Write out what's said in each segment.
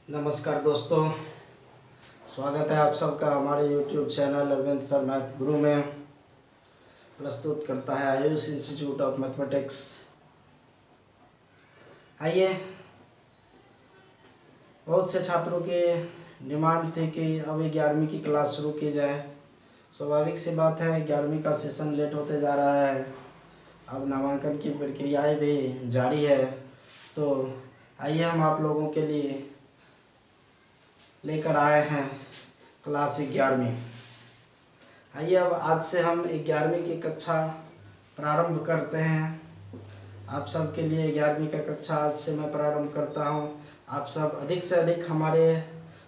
नमस्कार दोस्तों, स्वागत है आप सबका हमारे YouTube channel Arvind sir math Guru में। प्रस्तुत करता है आयुष इंस्टीट्यूट ऑफ मैथमेटिक्स। आइए, बहुत से छात्रों की डिमांड थी कि अब 11वीं की क्लास शुरू की जाए। स्वाभाविक सी बात है, 11वीं का सेशन लेट होते जा रहा है। अब नामांकन की प्रक्रियाएं भी जारी है। तो आइए हम आप लोगों के लिए लेकर आए हैं क्लास 11वीं। आइए अब आज से हम 11वीं की कक्षा प्रारंभ करते हैं। आप सब के लिए 11वीं का कक्षा आज से मैं प्रारंभ करता हूं। आप सब अधिक से अधिक हमारे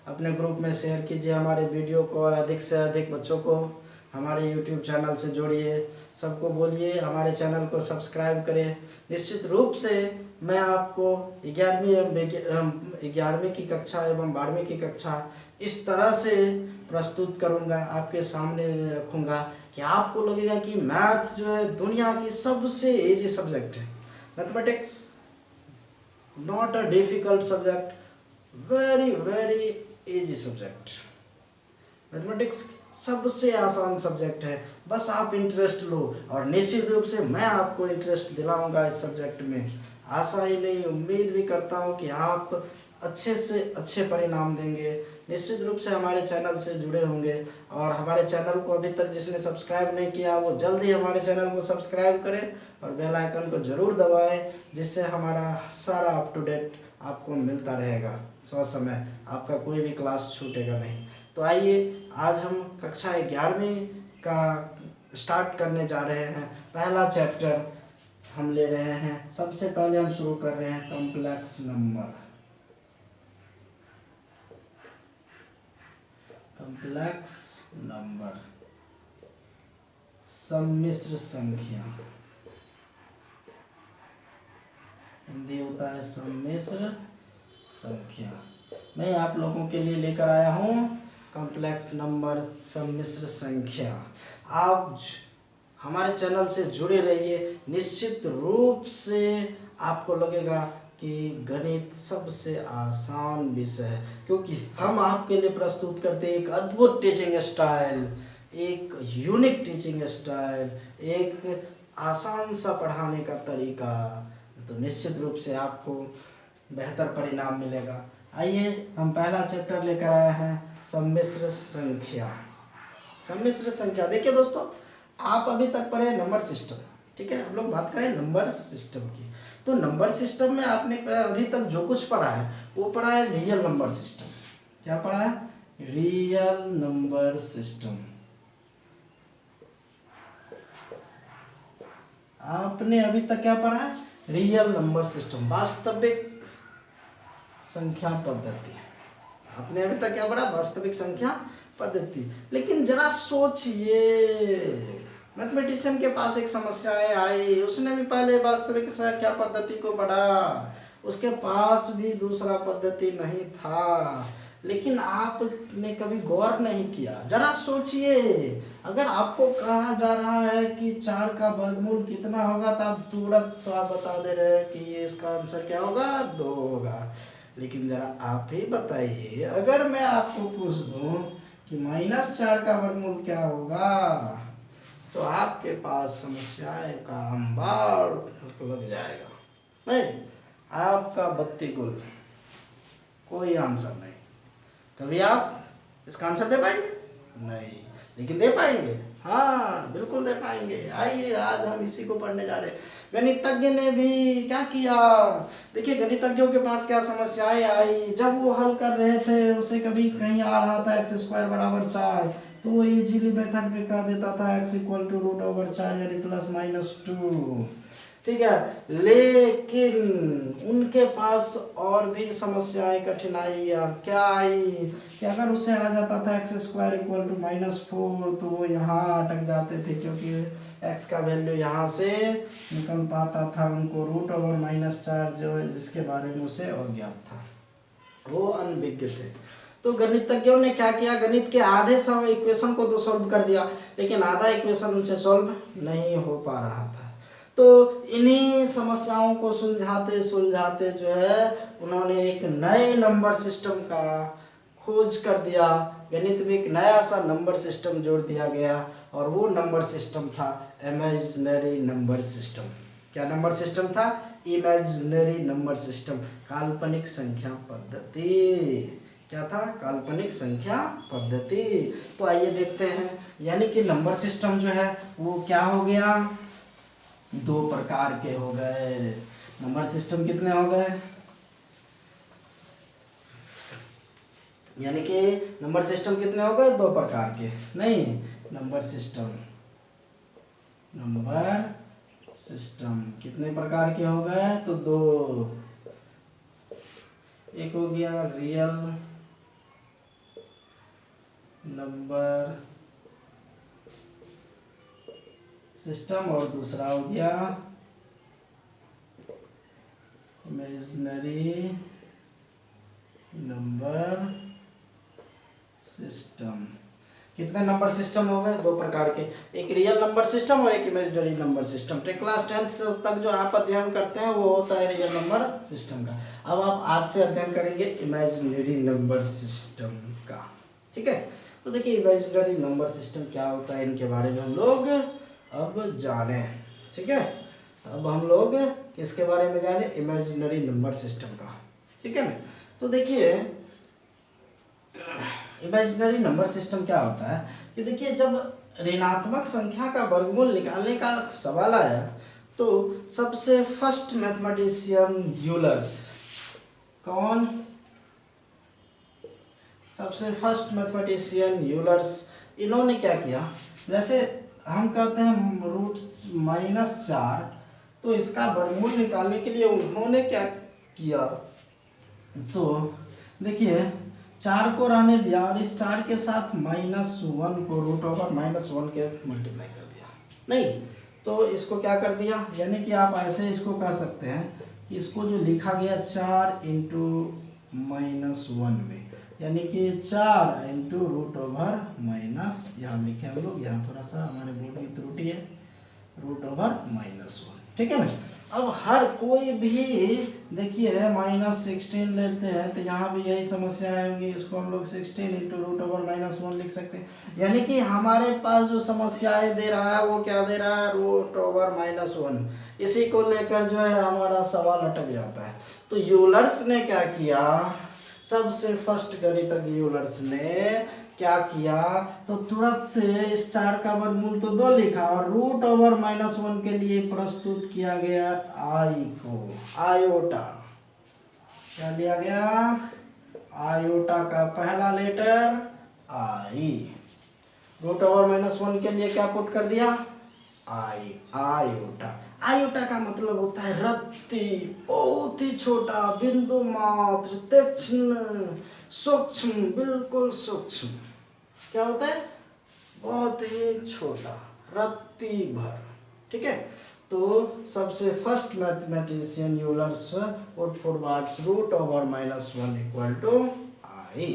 अपने ग्रुप में शेयर कीजिए हमारे वीडियो को, और अधिक से अधिक बच्चों को हमारे YouTube चैनल से जोड़िए। सबको बोलिए हमारे चैनल को सब्सक्राइब करें। निश्चित रूप से मैं आपको 11वीं की कक्षा एवं 12वीं की कक्षा इस तरह से प्रस्तुत करूंगा, आपके सामने रखूंगा कि आपको लगेगा कि मैथ जो है दुनिया की सबसे इजी सब्जेक्ट है। Mathematics not a difficult subject, very very easy subject. Mathematics सबसे आसान सब्जेक्ट है, बस आप इंटरेस्ट लो, और निश्चित रूप से मैं आपको इंटरेस्ट दिलाऊंगा इस सब्जेक्ट में। आशा ही नहीं, उम्मीद भी करता हूं कि आप अच्छे से अच्छे परिणाम देंगे। निश्चित रूप से हमारे चैनल से जुड़े होंगे, और हमारे चैनल को अभी तक जिसने सब्सक्राइब नहीं किया वो जल्द ही हमारे चैनल को सब्सक्राइब करें और बेल आइकन को ज़रूर दबाएं, जिससे हमारा सारा अप टू डेट आपको मिलता रहेगा। समय आपका कोई भी क्लास छूटेगा नहीं। तो आइए आज हम कक्षा 11वीं का स्टार्ट करने जा रहे हैं। पहला चैप्टर हम ले रहे हैं। सबसे पहले हम शुरू कर रहे हैं कॉम्प्लेक्स नंबर। कॉम्प्लेक्स नंबर, सम्मिश्र संख्या, हिंदी होता है सम्मिश्र संख्या। मैं आप लोगों के लिए लेकर आया हूँ कॉम्प्लेक्स नंबर, सम्मिश्र संख्या। आप हमारे चैनल से जुड़े रहिए। निश्चित रूप से आपको लगेगा कि गणित सबसे आसान विषय है, क्योंकि हम आपके लिए प्रस्तुत करते हैं एक अद्भुत टीचिंग स्टाइल, एक यूनिक टीचिंग स्टाइल, एक आसान सा पढ़ाने का तरीका। तो निश्चित रूप से आपको बेहतर परिणाम मिलेगा। आइए हम पहला चैप्टर लेकर आए हैं सम्मिश्र संख्या। सम्मिश्र संख्या, देखिए दोस्तों, आप अभी तक पढ़े नंबर सिस्टम, ठीक है। हम लोग बात करें नंबर सिस्टम की, तो नंबर सिस्टम में आपने अभी तक जो कुछ पढ़ा है वो पढ़ा है रियल नंबर सिस्टम। क्या पढ़ा है? Real number system. आपने अभी तक क्या पढ़ा है? रियल नंबर सिस्टम, वास्तविक संख्या पद्धति। आपने अभी तक क्या पढ़ा? वास्तविक संख्या पद्धति। लेकिन जरा सोचिए, मैथमेटिशियन के पास एक समस्या आई, उसने भी पहले वास्तविक संख्या पद्धति को पढ़ा, उसके पास भी दूसरा पद्धति नहीं था, लेकिन आपने कभी गौर नहीं किया। जरा सोचिए, अगर आपको कहा जा रहा है कि 4 का वर्गमूल कितना होगा, तो आप तुरंत सा बता दे रहे हैं कि ये इसका आंसर क्या होगा? 2 होगा। लेकिन जरा आप ही बताइए, अगर मैं आपको पूछ दूं कि -4 का वर्गमूल क्या होगा, तो आपके पास समस्याएं का अंबार लग जाएगा। नहीं, आपका बत्ती गुल, कोई आंसर नहीं। कभी आप इसका आंसर दे पाएंगे? नहीं, लेकिन दे पाएंगे? हाँ, बिल्कुल दे पाएंगे। आइए आज हम इसी को पढ़ने जा रहे हैं। गणितज्ञ ने भी क्या किया, देखिए गणितज्ञों के पास क्या समस्याएं आई। जब वो हल कर रहे थे, उसे कभी कहीं आ रहा था x² = 4, तो वो इजीली मेथड में कह देता था x = √4 यानी ±2, ठीक है। लेकिन उनके पास और भी समस्याएं, कठिनाइयाँ क्या आई कि अगर उसे आ जाता था x² = -4, तो वो यहाँ अटक जाते थे, क्योंकि x का वैल्यू यहाँ से निकल पाता था। उनको √4 जो जिसके बारे में उसे अज्ञात था, वो अनभिज्ञ थे। तो गणितज्ञों ने क्या किया, गणित के आधे इक्वेशन को तो सॉल्व कर दिया, लेकिन आधा इक्वेशन उनसे सॉल्व नहीं हो पा रहा था। तो तो इन्हीं समस्याओं को सुलझाते सुलझाते जो है उन्होंने एक नए नंबर सिस्टम का खोज कर दिया। गणित में एक नया सा नंबर सिस्टम जोड़ दिया गया और वो नंबर सिस्टम था इमेजिनरी नंबर सिस्टम। क्या नंबर सिस्टम था? इमेजिनरी नंबर सिस्टम, काल्पनिक संख्या पद्धति। क्या था? काल्पनिक संख्या पद्धति। तो आइए देखते हैं, यानी कि नंबर सिस्टम जो है वो क्या हो गया? दो प्रकार के हो गए। नंबर सिस्टम कितने हो गए? यानी कि नंबर सिस्टम कितने हो गए? दो प्रकार के। नहीं, नंबर सिस्टम कितने प्रकार के हो गए? तो दो। एक हो गया रियल नंबर सिस्टम और दूसरा हो गया इमेजिनरी नंबर सिस्टम। कितने नंबर सिस्टम हो गए? दो प्रकार के, एक रियल नंबर सिस्टम और एक imaginary number system. Class 10th तक जो आप अध्ययन करते हैं वो होता है रियल नंबर सिस्टम का। अब आप आज से अध्ययन करेंगे इमेजिनरी नंबर सिस्टम का। ठीक है, तो देखिए इमेजिनरी नंबर सिस्टम क्या होता है, इनके बारे में हम लोग अब जाने। ठीक है, अब हम लोग किसके बारे में जाने? इमेजिनरी नंबर सिस्टम का। ठीक है ना, तो देखिए इमेजिनरी नंबर सिस्टम क्या होता है कि देखिए जब ऋणात्मक संख्या का वर्गमूल निकालने का सवाल आया तो सबसे फर्स्ट मैथमेटिशियन यूलर्स, कौन? सबसे फर्स्ट मैथमेटिशियन यूलर्स, इन्होंने क्या किया? जैसे हम कहते हैं √-4, तो इसका वर्गमूल निकालने के लिए उन्होंने क्या किया? तो देखिए 4 को रहने दिया और इस 4 के साथ -1 को √-1 के मल्टीप्लाई कर दिया। नहीं, तो इसको क्या कर दिया? यानी कि आप ऐसे इसको कह सकते हैं कि इसको जो लिखा गया 4 × -1 में, यानी कि 4 × यहाँ लिखे हम लोग, यहाँ थोड़ा सा हमारे बोर्ड की त्रुटि है, √-1। ठीक है ना। अब हर कोई भी देखिए -16 लेते हैं तो यहाँ भी यही समस्या आएंगी, इसको हम लोग 16 × √-1 लिख सकते हैं। यानी कि हमारे पास जो समस्याएं दे रहा है वो क्या दे रहा है? √-1। इसी को लेकर जो है हमारा सवाल अटक जाता है। तो यूलर्स ने क्या किया? सबसे फर्स्ट गणितज्ञ यूलर्स ने क्या किया? तो तुरंत से इस 4 का वर्गमूल तो 2 लिखा और √-1 के लिए प्रस्तुत किया गया आई को, आयोटा। क्या लिया गया? आयोटा का पहला लेटर आई। √-1 के लिए क्या पुट कर दिया? आई, आयोटा। आयोटा का मतलब होता है रत्ती, बहुत ही छोटा, बिंदु मात्र, तीक्ष्ण, सूक्ष्म, बिल्कुल सूक्ष्म। क्या होता है? बहुत ही छोटा, रत्ती भर। ठीक है, तो सबसे first mathematician Euler's put forwards √-1 equal to I,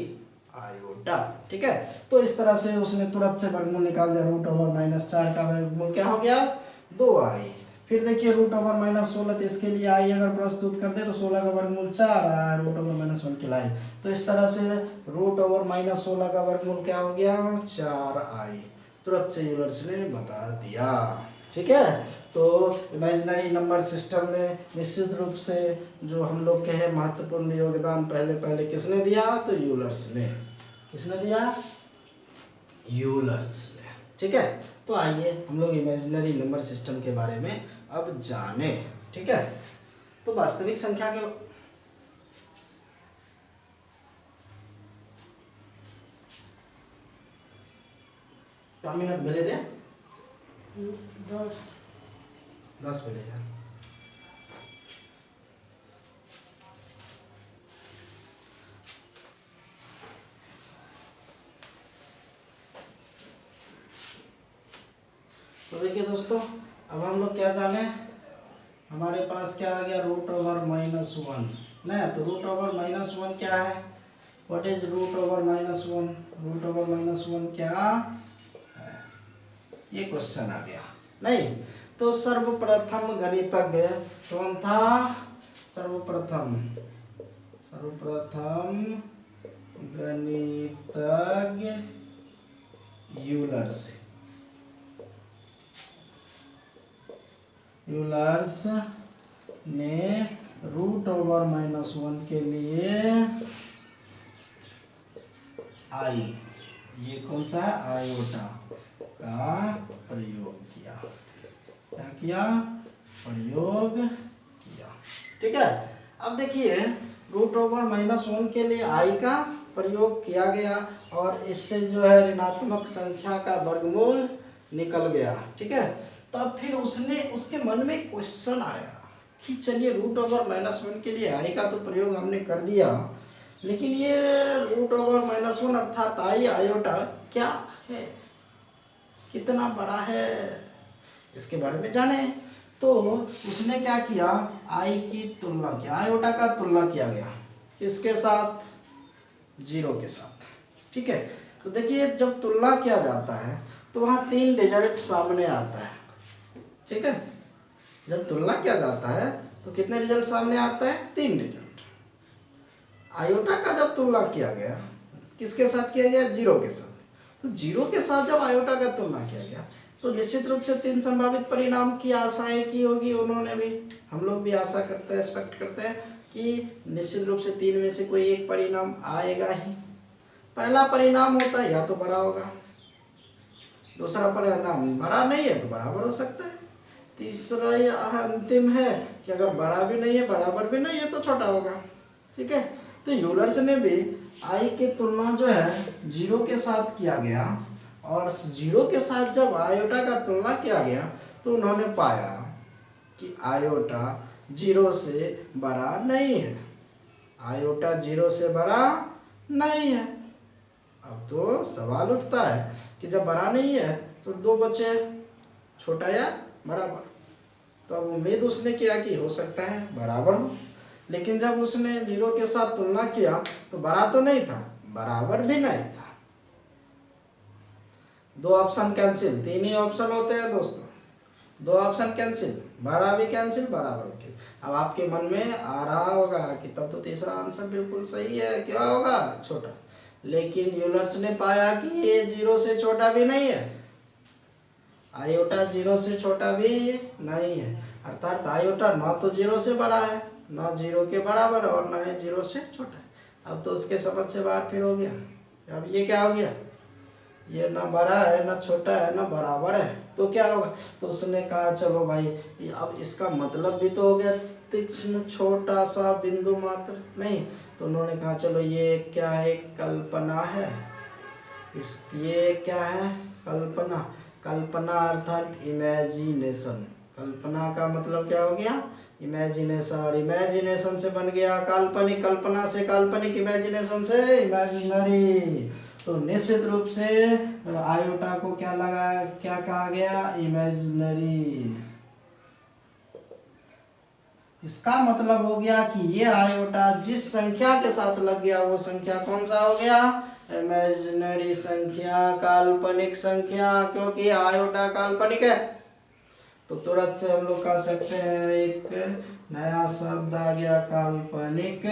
iota. ठीक है, तो इस तरह से उसने तुरंत से वर्गमूल निकाल दिया। √-4 का वर्गमूल क्या हो गया? 2i। फिर देखिए √-16, तो इसके लिए आई अगर प्रस्तुत कर दे तो 16 का वर्गमूल 4 आया, √-1 के लाए। तो इस तरह से √-16 का वर्गमूल क्या हो गया? 4i। तुरंत से यूलर्स ने बता दिया। ठीक है, तो इमेजिनरी नंबर सिस्टम में निश्चित रूप से जो हम लोग के हैं महत्वपूर्ण योगदान पहले किसने दिया? तो यूलर्स ने। किसने दिया? यूलर्स ने। ठीक है, तो आइए हम लोग इमेजिनरी नंबर सिस्टम के बारे में अब जाने। ठीक है, तो वास्तविक संख्या के मिनट मिले थे 10 मिले हैं। तो देखिए दोस्तों, अब हम लोग क्या जाने? हमारे पास क्या आ गया? √-1 ना, तो √-1 क्या है? What is √-1? √-1 क्या है? ये क्वेश्चन आ गया। नहीं, तो सर्वप्रथम गणितज्ञ कौन था? सर्वप्रथम गणितज्ञ यूलर्स ने √(-1) के लिए आई, ये कौन सा है, आयोटा का प्रयोग किया। क्या किया? प्रयोग किया। ठीक है। अब देखिए √(-1) के लिए आई का प्रयोग किया गया और इससे जो है ऋणात्मक संख्या का वर्गमूल निकल गया। ठीक है। तब फिर उसके मन में क्वेश्चन आया कि चलिए √(-1) के लिए आई का तो प्रयोग हमने कर दिया, लेकिन ये √(-1) अर्थात आई आयोटा क्या है, कितना बड़ा है, इसके बारे में जाने। तो उसने क्या किया, आई की तुलना किया, आयोटा का तुलना किया गया किसके साथ? 0 के साथ। ठीक है। तो देखिए जब तुलना किया जाता है तो वहाँ 3 रिजल्ट सामने आता है। ठीक है। जब तुलना किया जाता है तो कितने रिजल्ट सामने आता है? 3 रिजल्ट। आयोटा का जब तुलना किया गया किसके साथ किया गया? 0 के साथ। तो 0 के साथ जब आयोटा का तुलना किया गया तो निश्चित रूप से 3 संभावित परिणाम की आशाएं की होगी उन्होंने भी, हम लोग भी आशा करते हैं, एक्सपेक्ट करते हैं कि निश्चित रूप से 3 में से कोई एक परिणाम आएगा ही। पहला परिणाम होता है या तो बड़ा होगा, दूसरा परिणाम बड़ा नहीं है तो बराबर हो सकता है, तीसरा या अंतिम है कि अगर बड़ा भी नहीं है बराबर भी नहीं है तो छोटा होगा। ठीक है। तो यूलर्स ने भी आई की तुलना जो है 0 के साथ किया गया और 0 के साथ जब आयोटा का तुलना किया गया तो उन्होंने पाया कि आयोटा 0 से बड़ा नहीं है, आयोटा 0 से बड़ा नहीं है। अब तो सवाल उठता है कि जब बड़ा नहीं है तो 2 बचे, छोटा या बराबर। तो अब उम्मीद उसने किया कि हो सकता है बराबर हो, लेकिन जब उसने 0 के साथ तुलना किया तो बड़ा तो नहीं था, बराबर भी नहीं था। 2 ऑप्शन कैंसिल, 3 ही ऑप्शन होते हैं दोस्तों, 2 ऑप्शन कैंसिल, बड़ा भी कैंसिल, बराबर भी। अब आपके मन में आ रहा होगा कि तब तो तीसरा आंसर बिल्कुल सही है, क्या होगा? छोटा। लेकिन यूलर्स ने पाया कि ये 0 से छोटा भी नहीं है, आयोटा 0 से छोटा भी नहीं है, अर्थात आयोटा ना तो 0 से बड़ा है, ना 0 के बराबर और ना ही 0 से छोटा है। अब तो उसके समझ से बाहर फिर हो गया। अब ये क्या हो गया? ये ना बड़ा है ना छोटा है ना बराबर है, तो क्या होगा? तो उसने कहा चलो भाई अब इसका मतलब भी तो हो गया तीक्ष्ण छोटा सा बिंदु मात्र नहीं। तो उन्होंने कहा चलो ये क्या है? कल्पना है। ये क्या है? कल्पना। कल्पना अर्थात इमेजिनेशन। कल्पना का मतलब क्या हो गया? इमेजिनेशन। और इमेजिनेशन से बन गया काल्पनिक, कल्पना से काल्पनिक, इमेजिनेशन से इमेजिनरी। तो निश्चित रूप से आयोटा को क्या लगा, क्या कहा गया? इमेजिनरी। इसका मतलब हो गया कि ये आयोटा जिस संख्या के साथ लग गया वो संख्या कौन सा हो गया? इमेजिनरी संख्या, काल्पनिक संख्या, क्योंकि आयोटा काल्पनिक है। तो तुरंत से हम लोग कह सकते हैं एक नया शब्द आ गया, काल्पनिक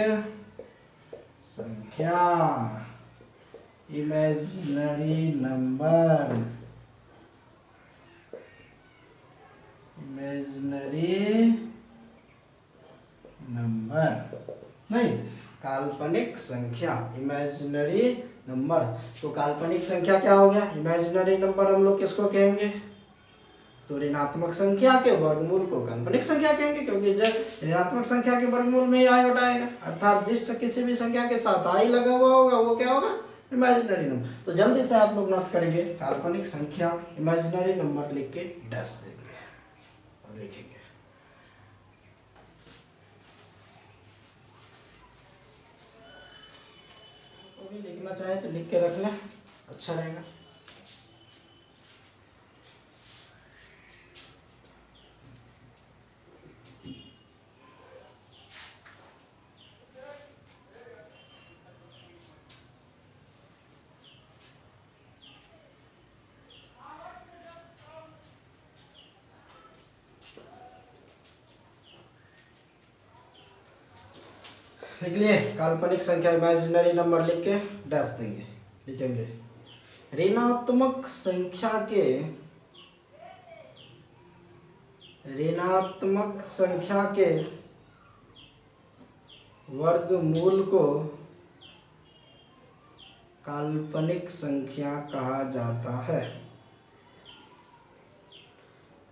संख्या, इमेजिनरी नंबर। इमेजिनरी नंबर नहीं, काल्पनिक संख्या, इमेजिनरी नंबर। तो काल्पनिक संख्या क्या हो गया? इमेजिनरी नंबर हम लोग किसको कहेंगे? तो ऋणात्मक संख्या के वर्गमूल को काल्पनिक संख्या कहेंगे, क्योंकि जब ऋणात्मक संख्या के वर्गमूल में ही आई आएगा, अर्थात जिस किसी भी संख्या के साथ आई लगा हुआ होगा वो क्या होगा? Imaginary number. तो जल्दी से आप लोग नोट करेंगे काल्पनिक संख्या, इमेजिनरी नंबर लिख के डैश देंगे और लिखेंगे। तो भी लिखना चाहे तो लिख के रख लें, अच्छा रहेगा। लिख लिए, काल्पनिक संख्या इमेजिनरी नंबर लिख के डैश देंगे, लिखेंगे ऋणात्मक संख्या के वर्गमूल को काल्पनिक संख्या कहा जाता है।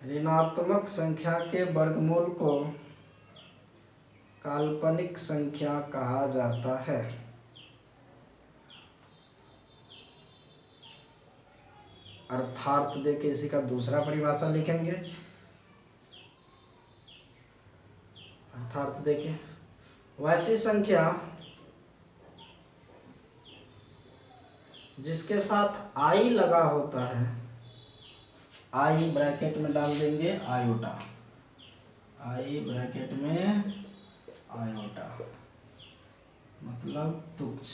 ऋणात्मक संख्या के वर्गमूल को काल्पनिक संख्या कहा जाता है। अर्थात देके इसी का दूसरा परिभाषा लिखेंगे। अर्थात देखे वैसी संख्या जिसके साथ आई लगा होता है, आई ब्रैकेट में डाल देंगे आयोटा, आई ब्रैकेट में आयोटा मतलब तुच्छ।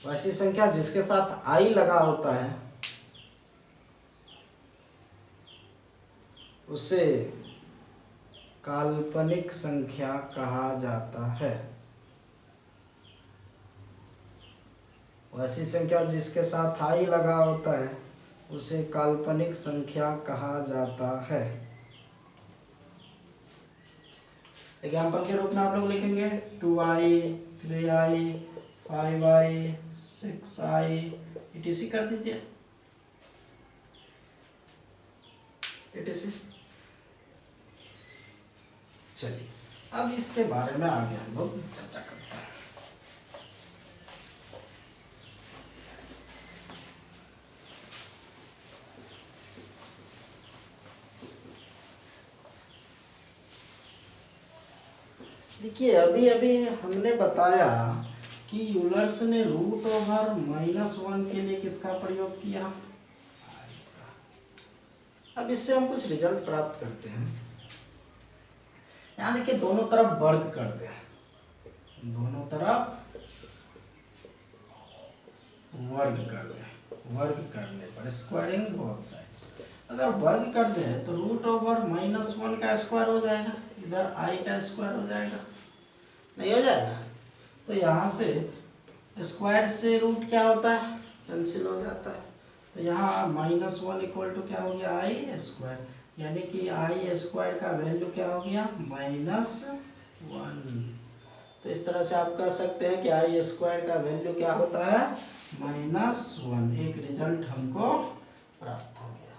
वैसी संख्या जिसके साथ आई लगा होता है उसे काल्पनिक संख्या कहा जाता है। वैसी संख्या जिसके साथ आई लगा होता है उसे काल्पनिक संख्या कहा जाता है। एग्जाम्पल के रूप में आप लोग लिखेंगे 2i, 3i, 5i, 6i etc कर दीजिए etc। चलिए अब इसके बारे में आगे हम लोग चर्चा करते हैं। देखिए अभी अभी हमने बताया कि यूलर्स ने √(-1) के लिए किसका प्रयोग किया। अब इससे हम कुछ रिजल्ट प्राप्त करते हैं। यहाँ देखिए दोनों तरफ वर्ग करते हैं, दोनों तरफ वर्ग कर दें, वर्ग करने पर स्क्वायरिंग बोथ साइड्स। अगर वर्ग कर दें तो √(-1) का स्क्वायर हो जाएगा, इधर i का स्क्वायर हो जाएगा, नहीं हो जाएगा। तो यहाँ से स्क्वायर से रूट क्या होता है, कैंसिल हो जाता है। तो यहाँ -1 इक्वल टू क्या हो गया i², यानी कि i² का वैल्यू क्या हो गया -1। तो इस तरह से आप कह सकते हैं कि i² का वैल्यू क्या होता है -1। एक रिजल्ट हमको प्राप्त हो गया।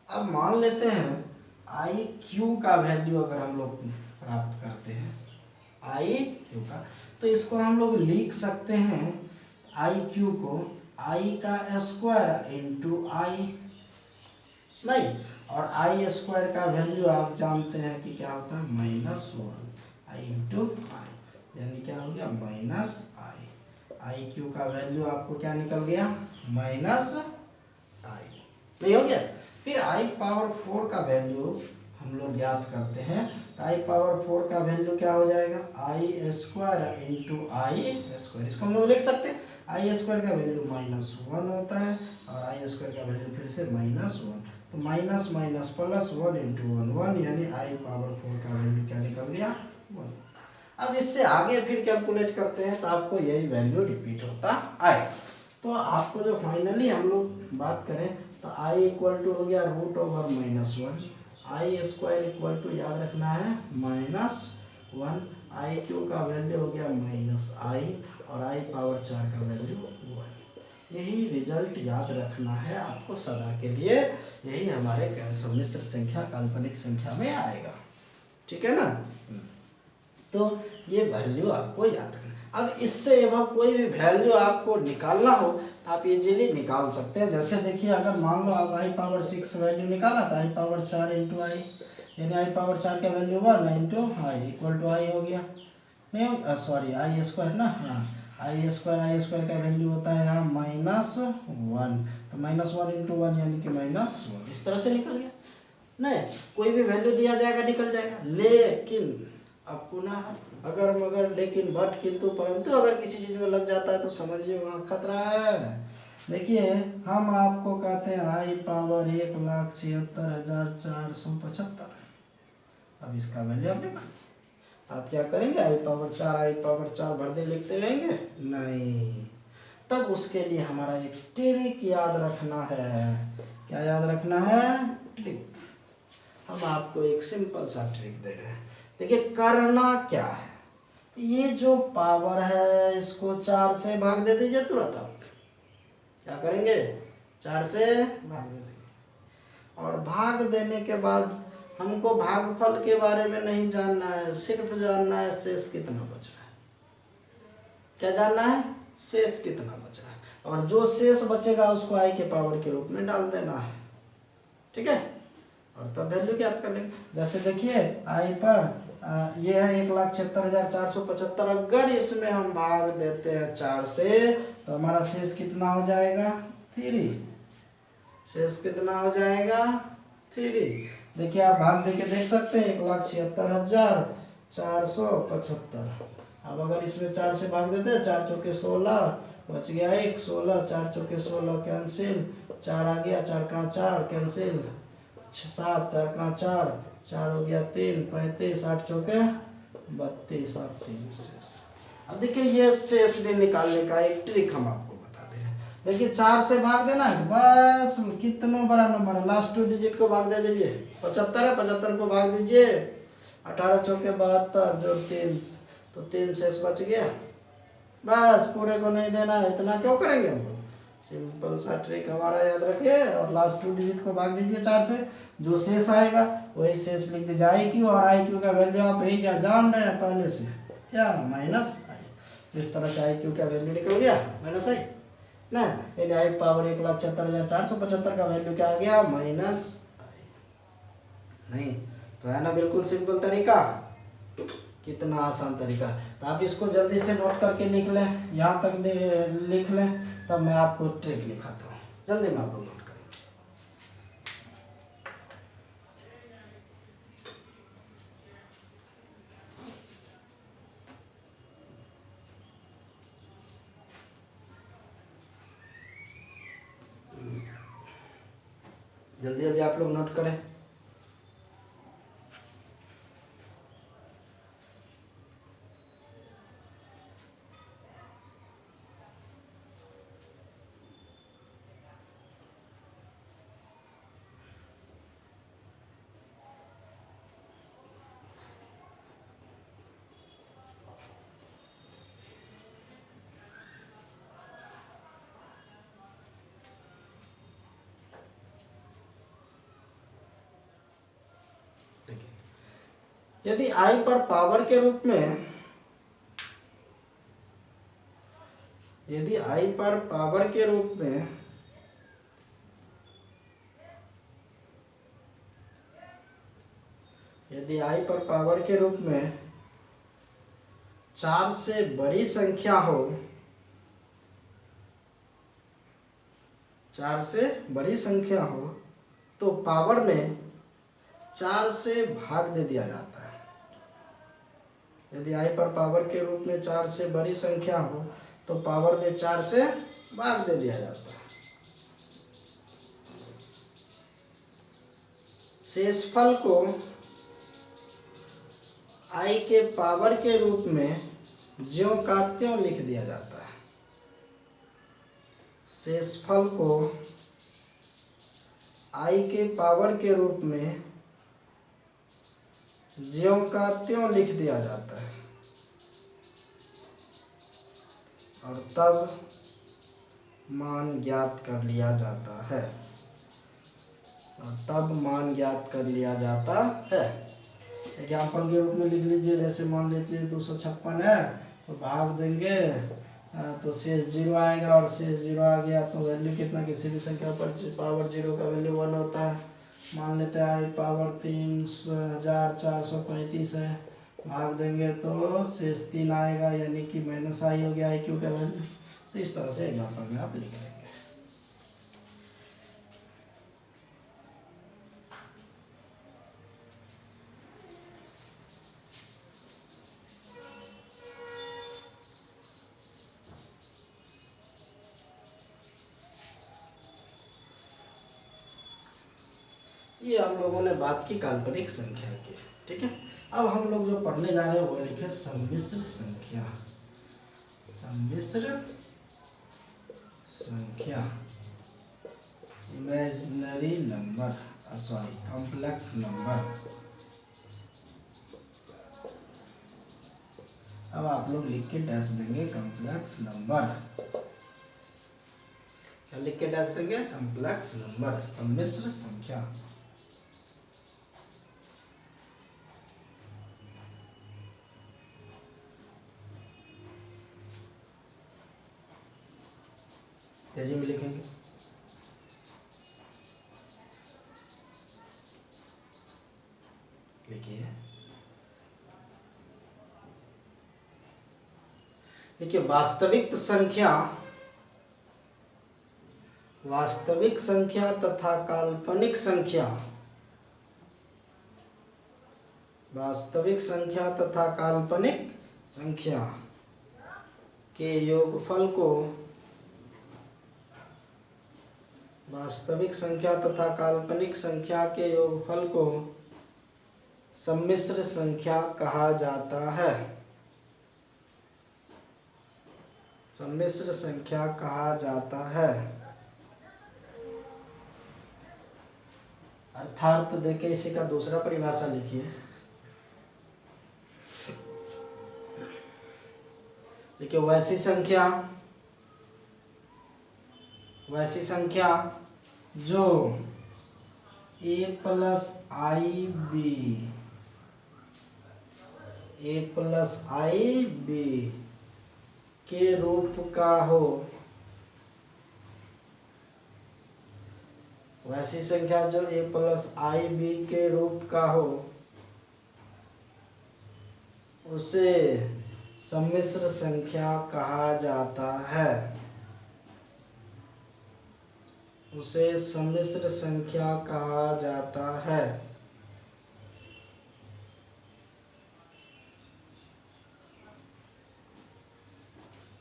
अब मान लेते हैं iq का वैल्यू अगर हम लोग प्राप्त करते हैं iq का, तो इसको हम लोग लिख सकते हैं iq को i का स्क्वायर इंटू i, नहीं, और i² का वैल्यू आप जानते हैं कि क्या होता है -1 i इंटू i, यानी क्या हो गया -i। iq का वैल्यू आपको क्या निकल गया -i, नहीं हो गया। फिर i⁴ का वैल्यू हम लोग ज्ञात करते हैं। i⁴ का वैल्यू क्या हो जाएगा i² इंटू i²। इसको हम लोग लिख सकते हैं i² का वैल्यू -1 होता है और i² का वैल्यू फिर से -1, तो माइनस माइनस प्लस 1 इंटू 1 यानी i⁴ का वैल्यू क्या निकल गया 1। अब इससे आगे फिर कैलकुलेट करते हैं तो आपको यही वैल्यू रिपीट होता आएगा। तो आपको जो फाइनली हम लोग बात करें तो i इक्वल टू हो गया √(-1), i² इक्वल टू याद रखना है -1, iq का वैल्यू हो गया -i और i⁴ का वैल्यू 1। यही रिजल्ट याद रखना है आपको सदा के लिए, यही हमारे सम्मिश्र संख्या काल्पनिक संख्या में आएगा, ठीक है ना। तो ये वैल्यू आपको याद रखना। अब इससे वह कोई भी वैल्यू आपको निकालना हो तो आप इजीली निकाल सकते हैं। जैसे देखिए अगर मान लो आप i⁴ वैल्यू निकाला तो i⁴ इंटू i, यानी i⁴ का value 1 into i equal to i हो गया, नहीं हो सॉरी i² ना, हाँ i² का वैल्यू होता है यहाँ -1, तो -1 इंटू 1 यानी कि -1। इस तरह से निकल गया, नहीं कोई भी वैल्यू दिया जाएगा निकल जाएगा। लेकिन अब पुनः अगर मगर लेकिन बट किंतु परंतु अगर किसी चीज में लग जाता है तो समझिए वहाँ खतरा है। देखिए हम आपको कहते हैं i⁴ 1,76,475, अब इसका वैल्यू आप निकाल, आप क्या करेंगे, आई पावर 4 भर दे लिखते रहेंगे नहीं। तब उसके लिए हमारा एक ट्रिक याद रखना है। क्या याद रखना है? ट्रिक। हम आपको एक सिंपल सा ट्रिक दे रहे हैं। देखिए करना क्या है, ये जो पावर है इसको 4 से भाग दे दीजिए तुरंत। आप क्या करेंगे, 4 से भाग दे देंगे। और भाग देने के बाद हमको भागफल के बारे में नहीं जानना है, सिर्फ जानना है शेष कितना बच रहा है। क्या जानना है? शेष कितना बच रहा है। और जो शेष बचेगा उसको आई के पावर के रूप में डाल देना है, ठीक है। और तब वैल्यू ज्ञात कर लेंगे। जैसे देखिए आई पर ये है 1,76,475। अगर इसमें हम भाग देते हैं 4 से तो हमारा शेष कितना हो जाएगा? 3। शेष कितना हो जाएगा? 3। देखिए आप भाग देके देख सकते हैं 1,76,475। अब अगर इसमें 4 से भाग देते हैं, 4 चौके 16 बच गया 1, 16, 4 चौके 16 कैंसिल, 4 आ गया, 4 का 4 कैंसिल, 7, 4 का 4, 4 हो गया 3, 35, 8 चौके 32 और 3 शेष। अब देखिए ये शेष भी निकालने का एक ट्रिक हम आपको बता दे रहे हैं। देखिए 4 से भाग देना है, बस कितना बड़ा नंबर है लास्ट 2 डिजिट को भाग दे दीजिए। 75 है, 75 को भाग दीजिए, 18 चौके 72 जोड़ 3 तो 3 शेष बच गया। बस पूरे को नहीं देना है, इतना क्यों करेंगे हम लोग। सिंपल सा ट्रिक हमारा याद रखिए और लास्ट 2 डिजिट को भाग दीजिए 4 से, जो शेष आएगा वही शेष लिख दीजिए। आई क्यू, और आई क्यू का वैल्यू आप ही क्या जान रहे हैं पहले से, क्या माइनस आई। इस तरह से आई क्यू का वैल्यू निकल गया माइनस आई ना, यानी आई पावर 1,76,475 का वैल्यू क्या आ गया? माइनस आई। नहीं तो है ना, बिल्कुल सिंपल तरीका, कितना आसान तरीका। तो आप इसको जल्दी से नोट करके लिख लें, यहाँ तक लिख लें, तब मैं आपको ट्रिक लिखाता हूँ। जल्दी में आप लोग नोट करें। जल्दी जल्दी आप लोग नोट करें। यदि आई पर पावर के रूप में, यदि आई पर पावर के रूप में यदि आई पर पावर के रूप में 4 से बड़ी संख्या हो, 4 से बड़ी संख्या हो तो पावर में 4 से भाग दे दिया जाता है। यदि आई पर पावर के रूप में 4 से बड़ी संख्या हो तो पावर में 4 से भाग दे दिया जाता है। शेषफल को आई के पावर के रूप में ज्यों का त्यों लिख दिया जाता है। शेषफल को आई के पावर के रूप में ज्यों का त्यों लिख दिया जाता है और तब मान ज्ञात कर लिया जाता है। एग्जाम्पल के रूप में लिख लीजिए, जैसे मान लेते हैं 256 है तो भाग देंगे तो शेष 0 आएगा, और शेष 0 आ गया तो वैल्यू कितना, किसी भी संख्या पर पावर 0 का वैल्यू 1 होता है। मान लेते हैं आई पावर 3,435 है, भाग देंगे तो शेष 3 आएगा, यानी कि माइनस आई हो गया आई क्यू का वैल्यू। तो इस तरह से एग्जाम्पल में आप लिख लेंगे। ये हम लोगों ने बात की काल्पनिक संख्या की, ठीक है। अब हम लोग जो पढ़ने जा रहे हैं वो लिखे सम्मिश्र संख्या। सम्मिश्र संख्या, imaginary number, sorry complex number. अब आप लोग लिख के डैश देंगे कॉम्प्लेक्स नंबर। क्या लिख के डैश देंगे? कॉम्प्लेक्स नंबर, सम्मिश्र संख्या। तेजी में लिखेंगे। लिखिए, देखिए वास्तविक संख्या, वास्तविक संख्या तथा काल्पनिक संख्या, वास्तविक संख्या तथा काल्पनिक संख्या के योगफल को, वास्तविक संख्या तथा काल्पनिक संख्या के योगफल को सम्मिश्र संख्या कहा जाता है। सम्मिश्र संख्या कहा जाता है। अर्थात देखिए, इसी का दूसरा परिभाषा लिखिए। देखिए वैसी संख्या, वैसी संख्या जो a प्लस आई बी, a प्लस आई बी के रूप का हो, वैसी संख्या जो a प्लस आई बी के रूप का हो उसे सम्मिश्र संख्या कहा जाता है। उसे सम्मिश्र संख्या कहा जाता है।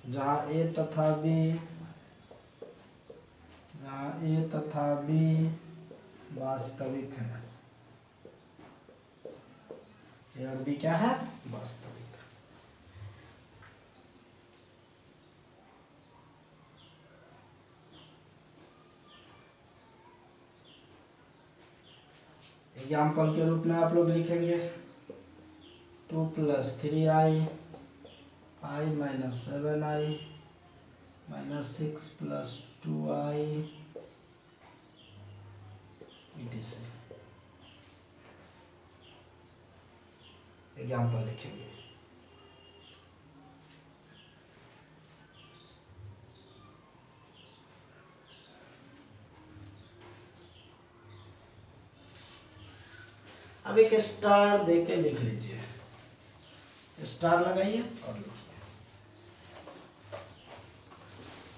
जहाँ a तथा b, जहाँ a तथा b वास्तविक है, a और b क्या है? वास्तविक। एग्जाम्पल के रूप में आप लोग लिखेंगे 2 + 3i, 5 - 7i, -6 + 2i, etc। Example लिखेंगे। अब एक स्टार देके लिख लीजिए, स्टार लगाइए और लिखिए।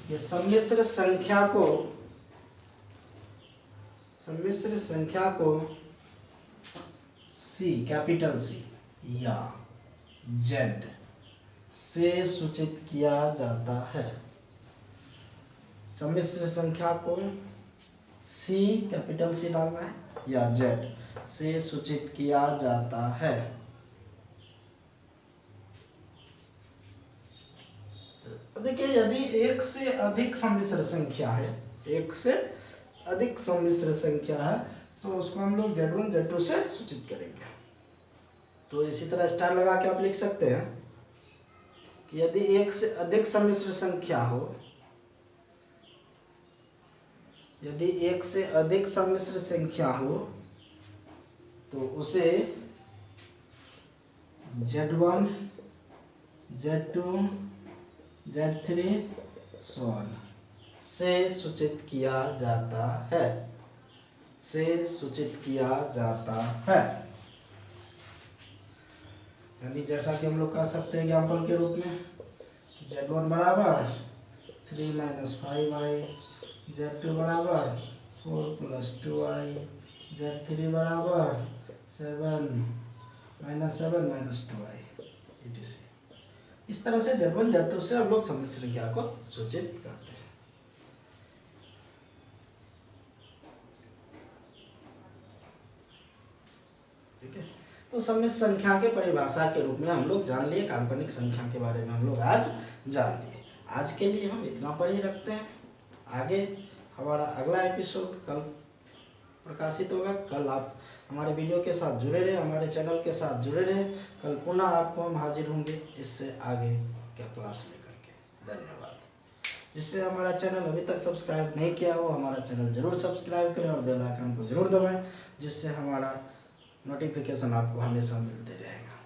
ये सम्मिश्र संख्या को, सम्मिश्र संख्या को C, कैपिटल C या Z से सूचित किया जाता है। सम्मिश्र संख्या को C, कैपिटल C डालना है, या Z से सूचित किया जाता है। देखिए यदि एक से अधिक सम्मिश्र संख्या है, एक से अधिक सम्मिश्र संख्या है तो उसको हम लोग Z1 Z2 से सूचित करेंगे। तो इसी तरह स्टार लगा के आप लिख सकते हैं कि यदि एक से अधिक सम्मिश्र संख्या हो, यदि एक से अधिक सम्मिश्र संख्या हो तो उसे Z1 Z2 Z3 से सूचित किया जाता है, से सूचित किया जाता है। यानी जैसा कि हम लोग कह सकते हैं एग्जाम्पल के रूप में Z1 बराबर 3 - 5i, Z2 बराबर 4 + 2i, Z3 बराबर 7 - 7 - 2i, etc। इस तरह से Z1 Z2 से हम लोग सम्मिश्र संख्या को सूचित करते हैं। ठीक है, तो सम्मिश्र संख्या के परिभाषा के रूप में हम लोग जान लिए, काल्पनिक संख्या के बारे में हम लोग आज जान लिए। आज के लिए हम इतना पर ही रखते हैं। आगे हमारा अगला एपिसोड कल प्रकाशित होगा। कल आप हमारे वीडियो के साथ जुड़े रहे, हमारे चैनल के साथ जुड़े रहे। कल पुनः आपको हम हाजिर होंगे इससे आगे क्या क्लास लेकर के। धन्यवाद। जिसने हमारा चैनल अभी तक सब्सक्राइब नहीं किया हो, हमारा चैनल जरूर सब्सक्राइब करें और बेल आइकन को जरूर दबाएं, जिससे हमारा नोटिफिकेशन आपको हमेशा मिलते रहेगा।